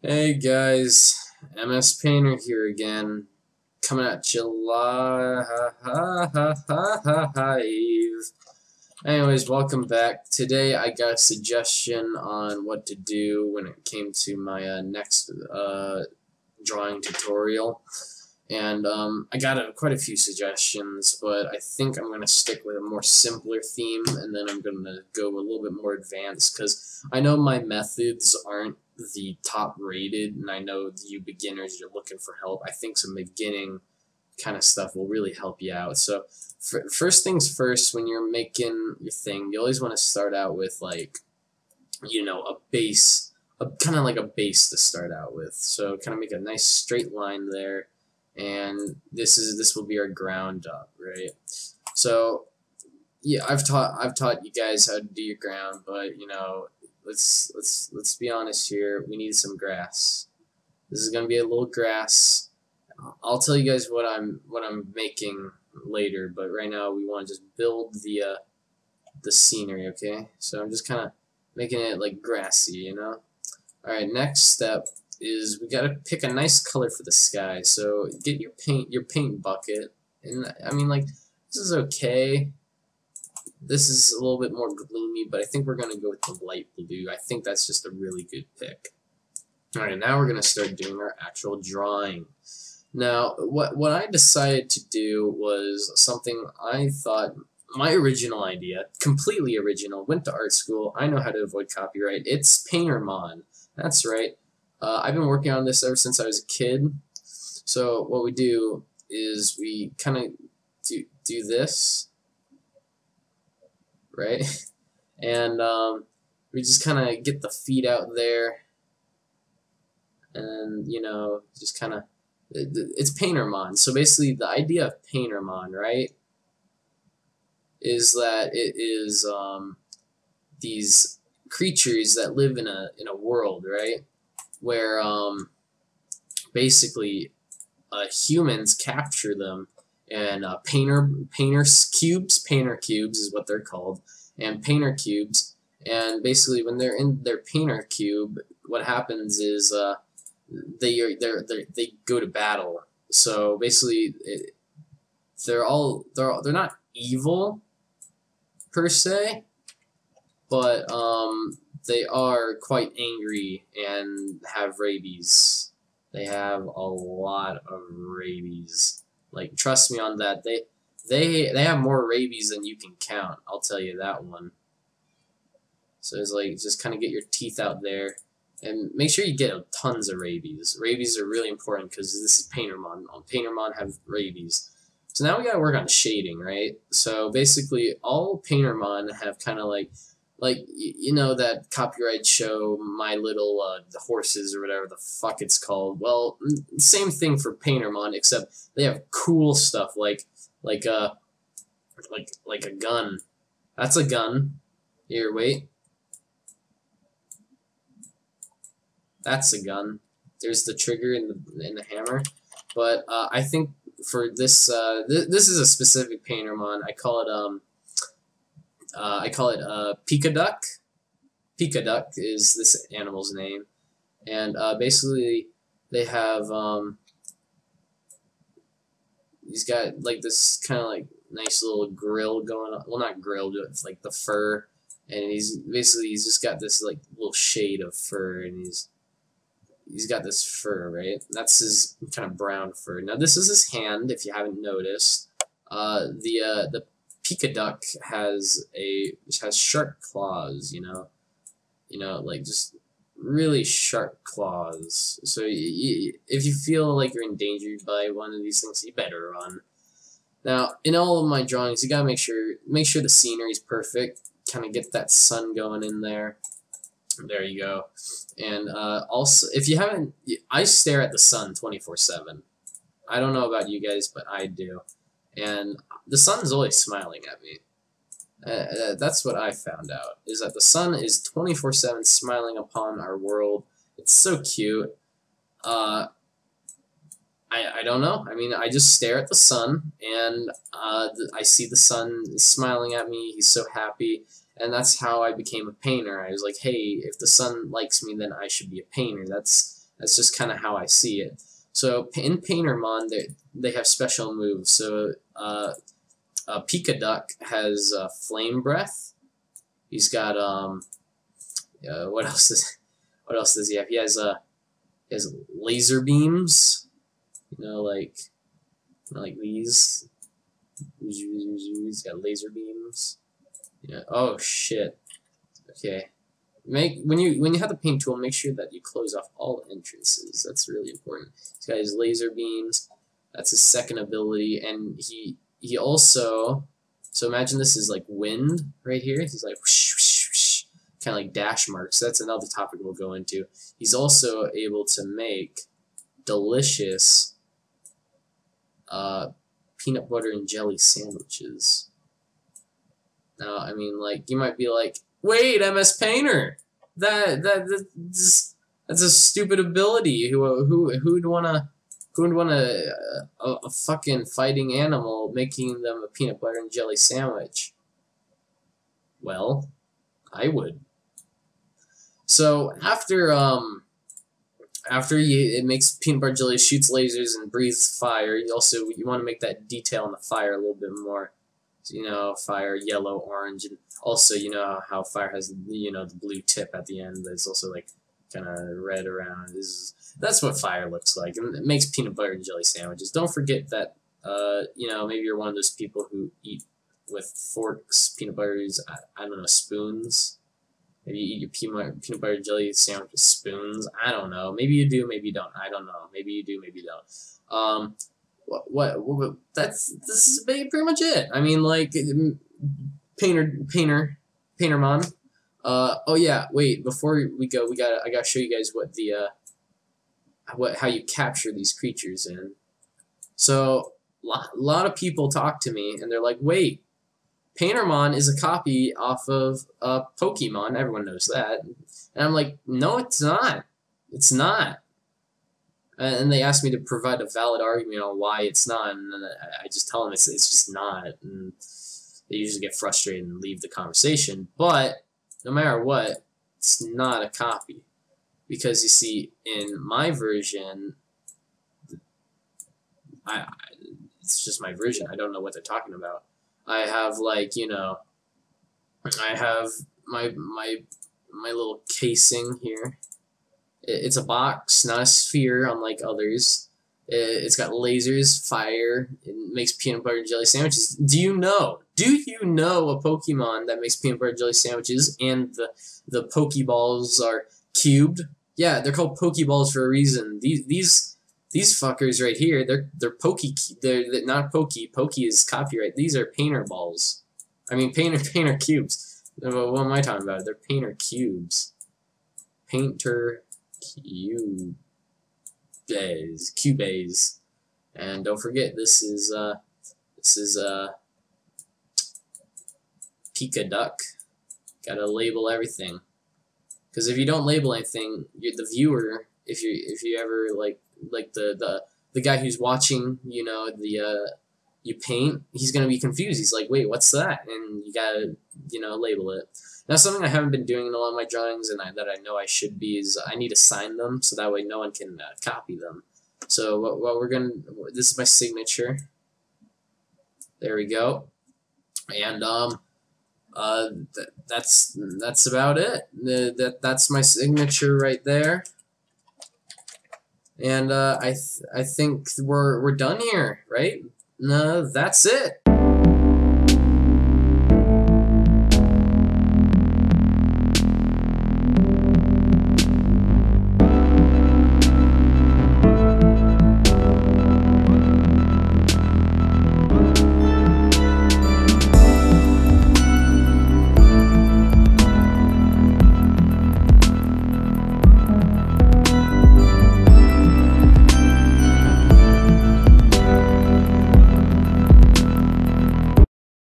Hey guys, MSPainter here again, coming at you live. Anyways, welcome back. Today I got a suggestion on what to do when it came to my next drawing tutorial. And I got quite a few suggestions, but I think I'm going to stick with a more simpler theme, and then I'm going to go a little bit more advanced, because I know my methods aren't the top rated, and I know you beginners, you're looking for help. I think some beginning kind of stuff will really help you out. So first things first, when you're making your thing, you always want to start out with, like, a base, kind of like a base to start out with. So kind of make a nice straight line there, and this will be our ground up, right? So yeah, I've taught you guys how to do your ground, but let's be honest here. We need some grass. This is gonna be a little grass. I'll tell you guys what I'm making later, but right now we want to just build the scenery, okay? So I'm just kind of making it like grassy, All right, next step is we gotta pick a nice color for the sky. So get your paint bucket, and I mean, like, this is okay. This is a little bit more gloomy, but I think we're gonna go with the light blue. I think that's just a really good pick. All right, now we're gonna start doing our actual drawing. Now, what I decided to do was something I thought, my original idea, completely original. Went to art school. I know how to avoid copyright. It's Paintermon. That's right. I've been working on this ever since I was a kid. So what we do is we kind of do this, right? And we just kind of get the feet out there, and just kind of, it's Paintermon. So basically, the idea of Paintermon, right, is that it is these creatures that live in a world, right, where basically humans capture them, and painter cubes is what they're called, and painter cubes, and basically when they're in their painter cube, what happens is they go to battle. So basically they're not evil per se, but they are quite angry and have rabies. They have a lot of rabies. Like, trust me on that. They have more rabies than you can count. I'll tell you that one. So it's like, just kind of get your teeth out there, and make sure you get tons of rabies. Rabies are really important because this is Paintermon. Paintermon have rabies. So now we gotta work on shading, right? So basically, all Paintermon have kind of like that copyright show, My Little the Horses, or whatever the fuck it's called. Well, same thing for Paintermon, except they have cool stuff like a gun. That's a gun. Here, wait. That's a gun. There's the trigger and the hammer. But I think for this this is a specific Paintermon. I call it Peacock. Peacock is this animal's name, and basically they have he's got like this kind of like nice little grill going on. Well, not grill, but it's like the fur, and he's just got this like little shade of fur, and he's got this fur, right? That's his kind of brown fur. Now this is his hand, if you haven't noticed. The Peacock has sharp claws, like just really sharp claws. So if you feel like you're endangered by one of these things, you better run. Now, in all of my drawings, you gotta make sure the scenery is perfect. Kind of get that sun going in there. There you go. And also, if you haven't, I stare at the sun 24/7. I don't know about you guys, but I do. And the sun's always smiling at me. That's what I found out, is that the sun is 24/7 smiling upon our world. It's so cute. I don't know. I mean, I just stare at the sun, and I see the sun smiling at me. He's so happy. And that's how I became a painter. I was like, hey, if the sun likes me, then I should be a painter. That's That's just kind of how I see it. So in Paintermon, they have special moves. So Pika Duck has Flame Breath. He's got what else does he have? He has laser beams. Like these. He's got laser beams. Yeah. Oh shit. Okay. When you have the paint tool, make sure that you close off all entrances. That's really important. He's got his laser beams. That's his second ability, and he also. So imagine this is like wind right here. He's like whoosh, whoosh, whoosh, kind of like dash marks. That's another topic we'll go into. He's also able to make delicious peanut butter and jelly sandwiches. Now, I mean, like, you might be like, wait, MSPainter, that's a stupid ability. Who'd wanna a fucking fighting animal making them a peanut butter and jelly sandwich? Well, I would. So after it makes peanut butter jelly, shoots lasers and breathes fire. You want to make that detail on the fire a little bit more. So, fire, yellow, orange, and also how fire has the blue tip at the end. That's also like kind of red around. That's what fire looks like, and it makes peanut butter and jelly sandwiches. Don't forget that maybe you're one of those people who eat with forks, peanut butters, I don't know, spoons. Maybe you eat your peanut butter jelly sandwich with spoons. I don't know. Maybe you do. Maybe you don't. I don't know. Maybe you do. Maybe you don't. This is pretty much it. I mean, like Paintermon. Oh yeah. Wait. Before we go, I gotta show you guys how you capture these creatures in. So a lot of people talk to me and they're like, wait. Paintermon is a copy off of Pokemon. Everyone knows that. And I'm like, no, it's not. It's not. And they ask me to provide a valid argument on why it's not, and then I just tell them it's just not. And they usually get frustrated and leave the conversation. But no matter what, it's not a copy. Because you see, in my version, it's just my version. I don't know what they're talking about. I have I have my little casing here. It's a box, not a sphere, unlike others. It's got lasers, fire. It makes peanut butter and jelly sandwiches. Do you know a Pokemon that makes peanut butter and jelly sandwiches and the Pokeballs are cubed? Yeah, they're called Pokeballs for a reason. These fuckers right here, they're not Pokey. Pokey is copyright. These are Painter balls. I mean Painter cubes. What am I talking about? They're Painter cubes. Painter cubes. And don't forget, this is Pika Duck. Gotta label everything. Because if you don't label anything, the viewer, if you ever like the guy who's watching, you paint, he's gonna be confused. He's like, wait, what's that? And you gotta, label it. Now, something I haven't been doing in a lot of my drawings, and that I know I should be, is I need to sign them so that way no one can copy them. So what we're gonna, this is my signature. There we go. And that's about it. That's my signature right there. And I think we're done here, right? No, that's it.